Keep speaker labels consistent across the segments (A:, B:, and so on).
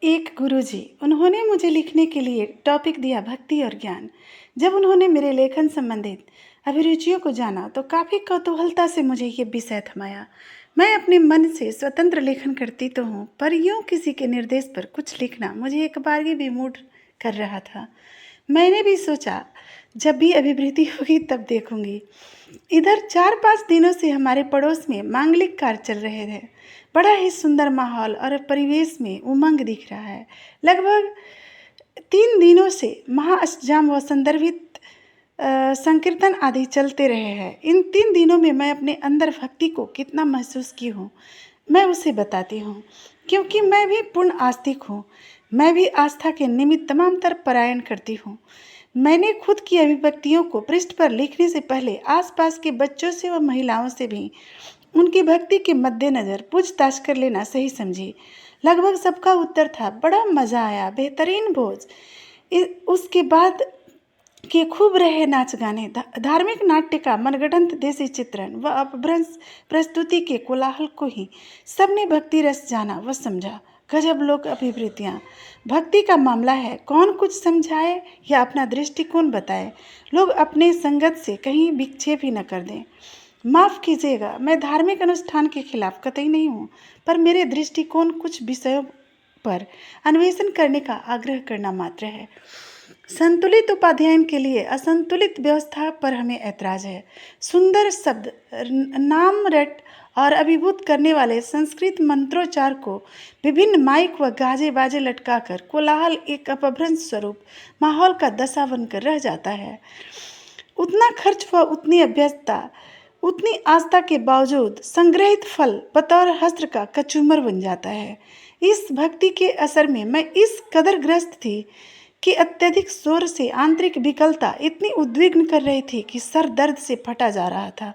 A: एक गुरुजी, उन्होंने मुझे लिखने के लिए टॉपिक दिया भक्ति और ज्ञान। जब उन्होंने मेरे लेखन संबंधित अभिरुचियों को जाना तो काफ़ी कौतूहलता से मुझे ये विषय थमाया। मैं अपने मन से स्वतंत्र लेखन करती तो हूँ, पर यूँ किसी के निर्देश पर कुछ लिखना मुझे एक बार भी मूड कर रहा था। मैंने भी सोचा जब भी अभिवृद्धि होगी तब देखूंगी। इधर 4-5 दिनों से हमारे पड़ोस में मांगलिक कार्य चल रहे थे। बड़ा ही सुंदर माहौल और परिवेश में उमंग दिख रहा है। लगभग 3 दिनों से महाअष्टजाम व संदर्भित संकीर्तन आदि चलते रहे हैं। इन 3 दिनों में मैं अपने अंदर भक्ति को कितना महसूस की हूँ, मैं उसे बताती हूँ, क्योंकि मैं भी पूर्ण आस्तिक हूँ। मैं भी आस्था के निमित्त तमाम तरफ पलायन करती हूँ। मैंने खुद की अभिव्यक्तियों को पृष्ठ पर लिखने से पहले आसपास के बच्चों से व महिलाओं से भी उनकी भक्ति के मद्देनज़र पूछताछ कर लेना सही समझी। लगभग सबका उत्तर था, बड़ा मज़ा आया, बेहतरीन भोज। उसके बाद के खूब रहे नाच गाने, धार्मिक नाट्य का मनगढ़ंत देसी चित्रण व अपभ्रंश प्रस्तुति के कोलाहल को ही सबने भक्ति रस जाना व समझा। गजब लोक अभिवृत्तियाँ। भक्ति का मामला है, कौन कुछ समझाए या अपना दृष्टिकोण बताए, लोग अपने संगत से कहीं विक्षेप ही न कर दें। माफ़ कीजिएगा, मैं धार्मिक अनुष्ठान के खिलाफ कतई नहीं हूँ, पर मेरे दृष्टिकोण कुछ विषयों पर अन्वेषण करने का आग्रह करना मात्र है। संतुलित उपाध्यायन के लिए असंतुलित व्यवस्था पर हमें ऐतराज है। सुंदर शब्द, नाम रट और अभिभूत करने वाले संस्कृत मंत्रोच्चार को विभिन्न माइक व गाजे बाजे लटकाकर कोलाहल एक अपभ्रंश स्वरूप माहौल का दशा बनकर रह जाता है। उतना खर्च व उतनी अभ्यस्तता, उतनी आस्था के बावजूद संग्रहित फल बतौर हस्त्र का कचूमर बन जाता है। इस भक्ति के असर में मैं इस कदर ग्रस्त थी कि अत्यधिक शोर से आंतरिक विकलता इतनी उद्विग्न कर रही थी कि सर दर्द से फटा जा रहा था।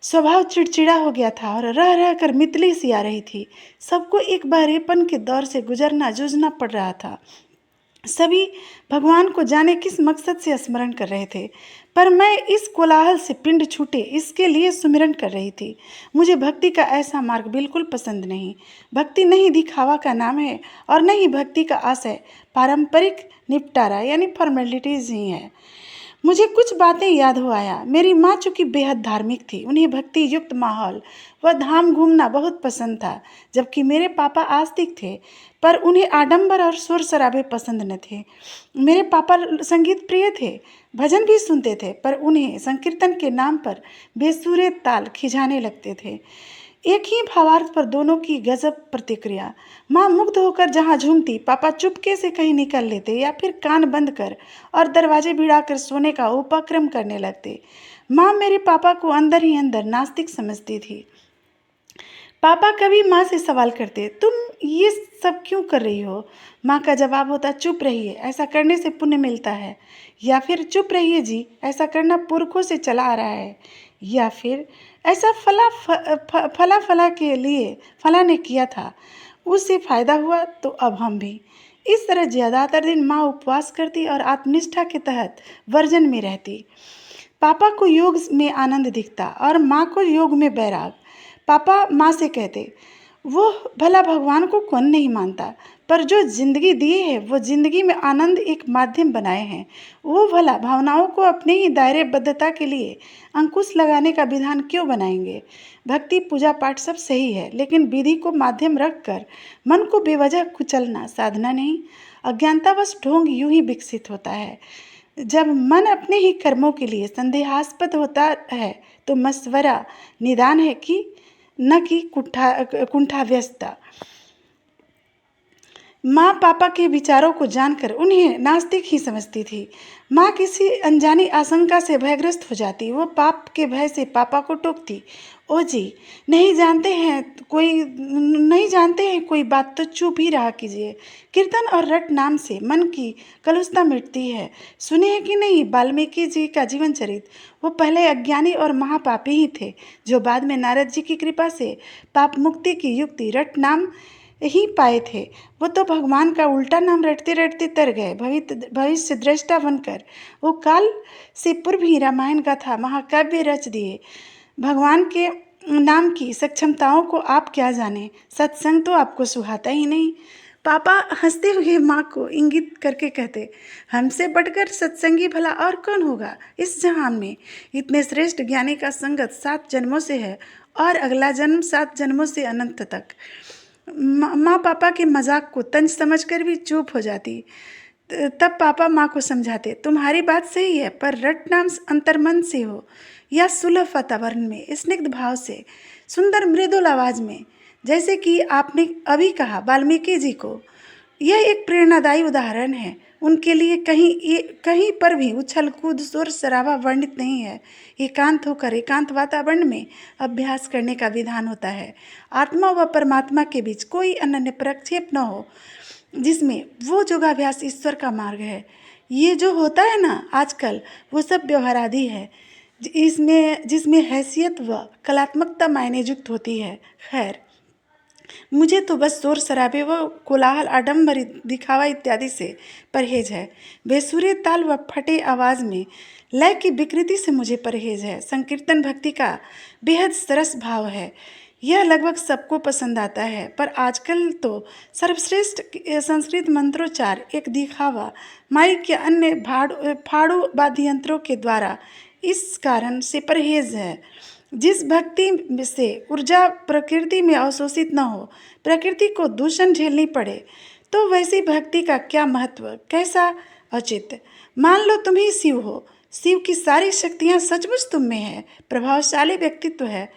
A: स्वभाव चिड़चिड़ा हो गया था और रह रह कर मितली सी आ रही थी। सबको एक बहरेपन के दौर से गुजरना जूझना पड़ रहा था। सभी भगवान को जाने किस मकसद से स्मरण कर रहे थे, पर मैं इस कोलाहल से पिंड छूटे इसके लिए सुमिरन कर रही थी। मुझे भक्ति का ऐसा मार्ग बिल्कुल पसंद नहीं। भक्ति नहीं दिखावा का नाम है और नहीं भक्ति का आशय पारंपरिक निपटारा यानी फॉर्मेलिटीज ही है। मुझे कुछ बातें याद हो आया। मेरी माँ चूँकि बेहद धार्मिक थी, उन्हें भक्ति युक्त माहौल व धाम घूमना बहुत पसंद था, जबकि मेरे पापा आस्तिक थे, पर उन्हें आडंबर और शोर शराबे पसंद न थे। मेरे पापा संगीत प्रिय थे, भजन भी सुनते थे, पर उन्हें संकीर्तन के नाम पर बेसुरे ताल खिंचाने लगते थे। एक ही भावार्थ पर दोनों की गजब प्रतिक्रिया। माँ मुग्ध होकर जहाँ झूमती, पापा चुपके से कहीं निकल लेते या फिर कान बंद कर और दरवाजे भिड़ाकर सोने का उपक्रम करने लगते। माँ मेरे पापा को अंदर ही अंदर नास्तिक समझती थी। पापा कभी माँ से सवाल करते, तुम ये सब क्यों कर रही हो? माँ का जवाब होता, चुप रहिए, ऐसा करने से पुण्य मिलता है। या फिर चुप रहिए जी, ऐसा करना पुरखों से चला आ रहा है। या फिर ऐसा फला के लिए फला ने किया था, उससे फायदा हुआ तो अब हम भी। इस तरह ज़्यादातर दिन माँ उपवास करती और आत्मनिष्ठा के तहत वर्जन में रहती। पापा को योग में आनंद दिखता और माँ को योग में बैराग। पापा माँ से कहते, वो भला भगवान को कौन नहीं मानता, पर जो जिंदगी दी है वो जिंदगी में आनंद एक माध्यम बनाए हैं, वो भला भावनाओं को अपने ही दायरेबद्धता के लिए अंकुश लगाने का विधान क्यों बनाएंगे? भक्ति पूजा पाठ सब सही है, लेकिन विधि को माध्यम रखकर मन को बेवजह कुचलना साधना नहीं। अज्ञानतावश ढोंग यूं ही विकसित होता है। जब मन अपने ही कर्मों के लिए संदेहास्पद होता है तो मशवरा निदान है कि न कि कुंठाव्यस्तता। माँ पापा के विचारों को जानकर उन्हें नास्तिक ही समझती थी। माँ किसी अनजानी आशंका से भयग्रस्त हो जाती, वो पाप के भय से पापा को टोकती, ओ जी नहीं जानते हैं कोई बात तो चुप ही रहा कीजिए। कीर्तन और रट नाम से मन की कलुषता मिटती है। सुने हैं कि नहीं वाल्मीकि जी का जीवन चरित? वो पहले अज्ञानी और महापापी ही थे, जो बाद में नारद जी की कृपा से पाप मुक्ति की युक्ति रट नाम ही पाए थे। वो तो भगवान का उल्टा नाम रटते रटते तर गए। भविष्य दृष्टा बनकर वो काल से पूर्व ही रामायण गाथा महाकाव्य रच दिए। भगवान के नाम की सक्षमताओं को आप क्या जाने, सत्संग तो आपको सुहाता ही नहीं। पापा हंसते हुए माँ को इंगित करके कहते, हमसे बढ़कर सत्संगी भला और कौन होगा इस जहान में। इतने श्रेष्ठ ज्ञानी का संगत 7 जन्मों से है और अगला जन्म 7 जन्मों से अनंत तक। माँ पापा के मजाक को तंज समझकर भी चुप हो जाती। तब पापा माँ को समझाते, तुम्हारी बात सही है, पर रट नाम अंतर्मन से हो या सुलभ वातावरण में, स्निग्ध भाव से, सुंदर मृदुल आवाज में, जैसे कि आपने अभी कहा वाल्मीकि जी को। यह एक प्रेरणादायी उदाहरण है। उनके लिए कहीं पर भी उछल कूद शोर शराबा वर्णित नहीं है। एकांत होकर एकांत वातावरण में अभ्यास करने का विधान होता है। आत्मा व परमात्मा के बीच कोई अनन्य प्रक्षेप न हो, जिसमें वो योगाभ्यास ईश्वर का मार्ग है। ये जो होता है ना आजकल, वो सब व्यवहारादि है, जिसमें हैसियत व कलात्मकता मायने युक्त होती है। खैर, मुझे तो बस शोर शराबे व कोलाहल आडंबर दिखावा इत्यादि से परहेज है। बेसुरे ताल व फटे आवाज़ में लय की विकृति से मुझे परहेज है। संकीर्तन भक्ति का बेहद सरस भाव है। यह लगभग सबको पसंद आता है, पर आजकल तो सर्वश्रेष्ठ संस्कृत मंत्रोच्चार एक दिखावा माइक या अन्य फाड़ू वाद्य यंत्रों के द्वारा इस कारण से परहेज है। जिस भक्ति से ऊर्जा प्रकृति में अवशोषित न हो, प्रकृति को दूषण झेलनी पड़े, तो वैसी भक्ति का क्या महत्व, कैसा औचित्य। मान लो तुम ही शिव हो, शिव की सारी शक्तियाँ सचमुच तुम में है, प्रभावशाली व्यक्तित्व है।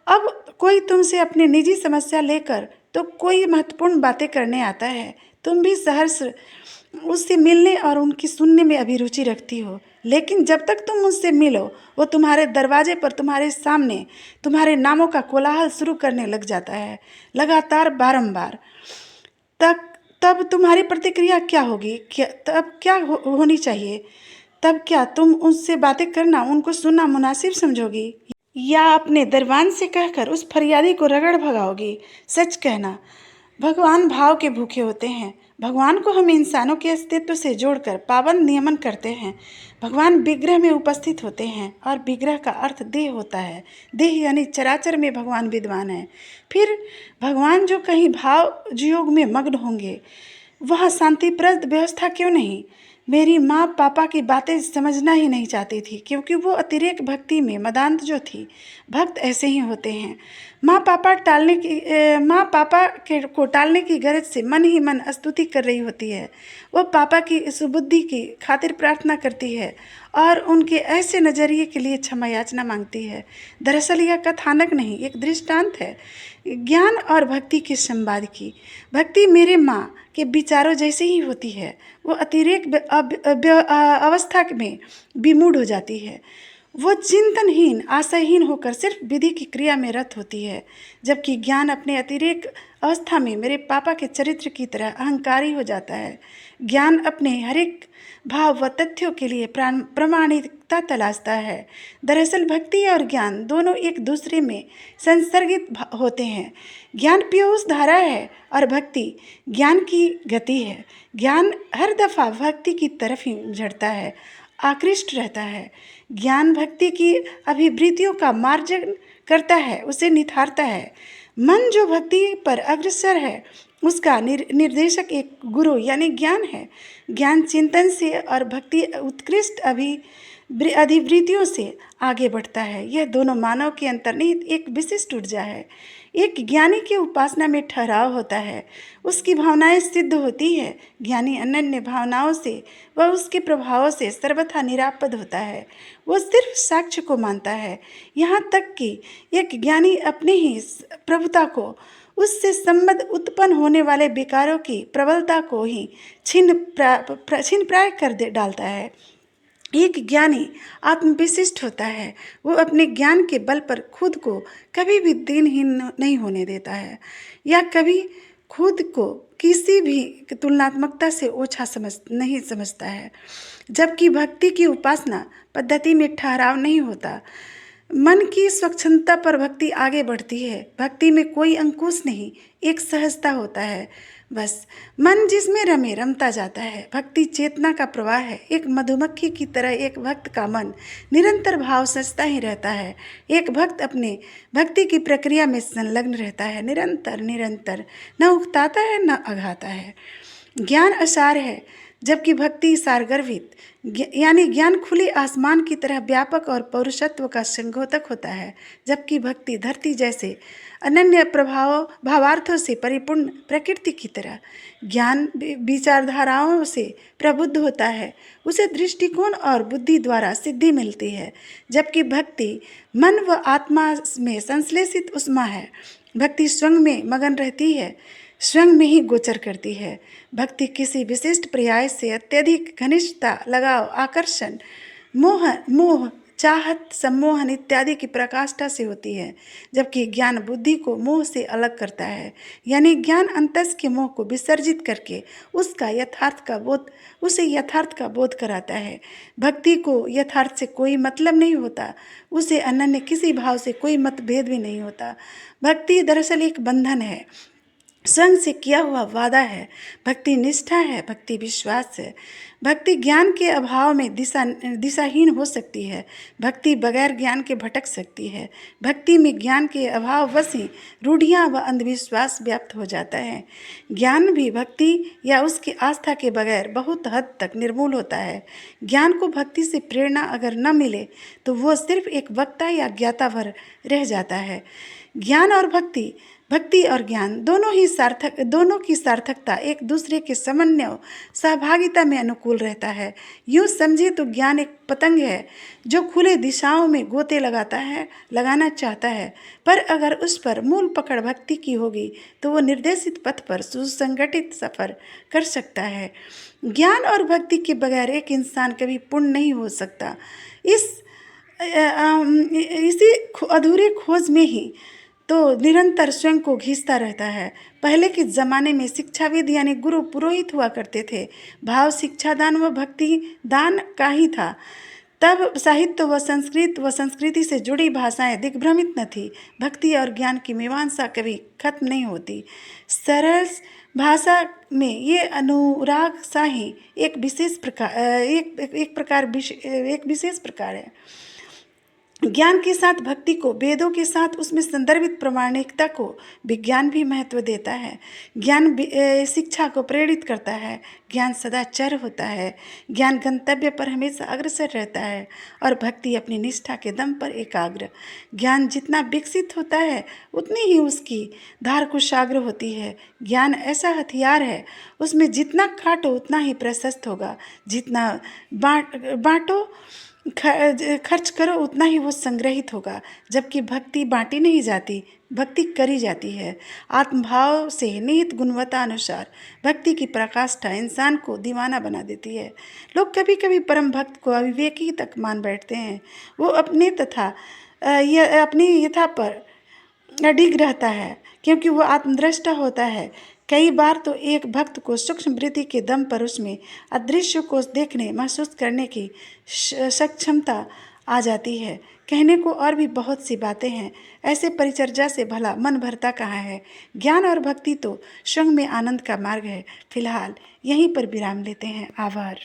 A: अब कोई तुमसे अपनी निजी समस्या लेकर तो कोई महत्वपूर्ण बातें करने आता है, तुम भी सहर्ष उससे मिलने और उनकी सुनने में अभिरुचि रखती हो। लेकिन जब तक तुम मुझसे मिलो, वो तुम्हारे दरवाजे पर तुम्हारे सामने तुम्हारे नामों का कोलाहल शुरू करने लग जाता है, लगातार बारंबार। तब तुम्हारी प्रतिक्रिया क्या होगी? तब क्या होनी चाहिए? तब क्या तुम उससे बातें करना, उनको सुनना मुनासिब समझोगी, या अपने दरबान से कहकर उस फरियादी को रगड़ भगाओगी? सच कहना, भगवान भाव के भूखे होते हैं। भगवान को हम इंसानों के अस्तित्व से जोड़कर पावन नियमन करते हैं। भगवान विग्रह में उपस्थित होते हैं और विग्रह का अर्थ देह होता है। देह यानी चराचर में भगवान विद्वान है। फिर भगवान जो कहीं भाव योग में मग्न होंगे, वहाँ शांतिप्रद व्यवस्था क्यों नहीं? मेरी माँ पापा की बातें समझना ही नहीं चाहती थी, क्योंकि वो अतिरेक भक्ति में मदांत जो थी। भक्त ऐसे ही होते हैं। माँ पापा को टालने की गरज से मन ही मन स्तुति कर रही होती है। वो पापा की सुबुद्धि की खातिर प्रार्थना करती है और उनके ऐसे नज़रिए के लिए क्षमा याचना मांगती है। दरअसल यह कथानक नहीं, एक दृष्टांत है ज्ञान और भक्ति के संवाद की। भक्ति मेरे माँ के विचारों जैसे ही होती है। वो अतिरेक अवस्था में विमूढ़ हो जाती है। वो चिंतनहीन आशाहीन होकर सिर्फ विधि की क्रिया में रत होती है, जबकि ज्ञान अपने अतिरेक अवस्था में मेरे पापा के चरित्र की तरह अहंकारी हो जाता है। ज्ञान अपने हरेक भाव व तथ्यों के लिए प्रामाणिकता तलाशता है। दरअसल भक्ति और ज्ञान दोनों एक दूसरे में संसर्गित होते हैं। ज्ञान पीयूष धारा है और भक्ति ज्ञान की गति है। ज्ञान हर दफा भक्ति की तरफ ही झड़ता है, आकृष्ट रहता है। ज्ञान भक्ति की अभिवृत्तियों का मार्जन करता है, उसे निथारता है। मन जो भक्ति पर अग्रसर है, उसका निर्देशक एक गुरु यानी ज्ञान है। ज्ञान चिंतन से और भक्ति उत्कृष्ट अधिवृत्तियों से आगे बढ़ता है। यह दोनों मानव के अंतर्निहित एक विशिष्ट ऊर्जा है। एक ज्ञानी की उपासना में ठहराव होता है, उसकी भावनाएं सिद्ध होती है। ज्ञानी अनन्य भावनाओं से व उसके प्रभावों से सर्वथा निरापद होता है। वो सिर्फ साक्ष्य को मानता है, यहाँ तक कि एक ज्ञानी अपने ही प्रभुता को, उससे संबद्ध उत्पन्न होने वाले विकारों की प्रबलता को ही छिन्न प्राय कर डालता है। एक ज्ञानी आत्मविशिष्ट होता है। वो अपने ज्ञान के बल पर खुद को कभी भी दीनहीन नहीं होने देता है, या कभी खुद को किसी भी तुलनात्मकता से ओछा नहीं समझता है। जबकि भक्ति की उपासना पद्धति में ठहराव नहीं होता, मन की स्वच्छंदता पर भक्ति आगे बढ़ती है। भक्ति में कोई अंकुश नहीं, एक सहजता होता है। बस मन जिसमें रमे रमता जाता है। भक्ति चेतना का प्रवाह है। एक मधुमक्खी की तरह एक भक्त का मन निरंतर भाव सचता ही रहता है। एक भक्त अपने भक्ति की प्रक्रिया में संलग्न रहता है, निरंतर निरंतर, न उकताता है न अघाता है। ज्ञान असार है, जबकि भक्ति सारगर्भित, यानी ज्ञान खुले आसमान की तरह व्यापक और पौरुषत्व का संघोतक होता है, जबकि भक्ति धरती जैसे अनन्य भावार्थों से परिपूर्ण प्रकृति की तरह ज्ञान विचारधाराओं से प्रबुद्ध होता है। उसे दृष्टिकोण और बुद्धि द्वारा सिद्धि मिलती है, जबकि भक्ति मन व आत्मा में संश्लेषित उष्मा है। भक्ति स्वयं में मगन रहती है, स्वयं में ही गोचर करती है। भक्ति किसी विशिष्ट पर्याय से अत्यधिक घनिष्ठता, लगाव, आकर्षण, मोह, चाहत, सम्मोहन इत्यादि की प्रकाष्ठा से होती है, जबकि ज्ञान बुद्धि को मोह से अलग करता है, यानी ज्ञान अंतस के मोह को विसर्जित करके उसे यथार्थ का बोध कराता है। भक्ति को यथार्थ से कोई मतलब नहीं होता, उसे अनन्य किसी भाव से कोई मतभेद भी नहीं होता। भक्ति दरअसल एक बंधन है, स्वयं से किया हुआ वादा है। भक्ति निष्ठा है, भक्ति विश्वास है। भक्ति ज्ञान के अभाव में दिशाहीन हो सकती है। भक्ति बगैर ज्ञान के भटक सकती है। भक्ति में ज्ञान के अभाव वश ही रूढ़ियाँ व अंधविश्वास व्याप्त हो जाता है। ज्ञान भी भक्ति या उसकी आस्था के बगैर बहुत हद तक निर्मूल होता है। ज्ञान को भक्ति से प्रेरणा अगर न मिले तो वो सिर्फ एक वक्ता या ज्ञाता भर रह जाता है। ज्ञान और भक्ति और ज्ञान दोनों की सार्थकता एक दूसरे के समन्वय सहभागिता में अनुकूल रहता है। यूँ समझे तो ज्ञान एक पतंग है जो खुले दिशाओं में गोते लगाना चाहता है, पर अगर उस पर मूल पकड़ भक्ति की होगी तो वो निर्देशित पथ पर सुसंगठित सफर कर सकता है। ज्ञान और भक्ति के बगैर एक इंसान कभी पूर्ण नहीं हो सकता। इसी अधूरे खोज में ही तो निरंतर स्वयं को घिसता रहता है। पहले के ज़माने में शिक्षाविद यानी गुरु पुरोहित हुआ करते थे। भाव शिक्षादान व भक्ति दान का ही था। तब साहित्य व संस्कृति से जुड़ी भाषाएं दिग्भ्रमित न थी। भक्ति और ज्ञान की मीमांसा कभी खत्म नहीं होती। सरल भाषा में ये अनुराग शाही एक विशेष प्रकार है। ज्ञान के साथ भक्ति को, वेदों के साथ उसमें संदर्भित प्रामाणिकता को विज्ञान भी महत्व देता है। ज्ञान शिक्षा को प्रेरित करता है। ज्ञान सदाचर होता है। ज्ञान गंतव्य पर हमेशा अग्रसर रहता है और भक्ति अपनी निष्ठा के दम पर एकाग्र। ज्ञान जितना विकसित होता है उतनी ही उसकी धार कुशाग्र होती है। ज्ञान ऐसा हथियार है, उसमें जितना काटो उतना ही प्रशस्त होगा, जितना बांटो खर्च करो उतना ही वो संग्रहित होगा। जबकि भक्ति बांटी नहीं जाती, भक्ति करी जाती है। आत्मभाव से निहित गुणवत्ता अनुसार भक्ति की प्रकाष्ठा इंसान को दीवाना बना देती है। लोग कभी कभी परम भक्त को अविवेकी तक मान बैठते हैं। वो अपनी यथा पर अडिग रहता है, क्योंकि वो आत्मदृष्टा होता है। कई बार तो एक भक्त को सूक्ष्म वृत्ति के दम पर उसमें अदृश्य को देखने, महसूस करने की सक्षमता आ जाती है। कहने को और भी बहुत सी बातें हैं, ऐसे परिचर्या से भला मन भरता कहाँ है। ज्ञान और भक्ति तो स्वयं में आनंद का मार्ग है। फिलहाल यहीं पर विराम लेते हैं। आभार।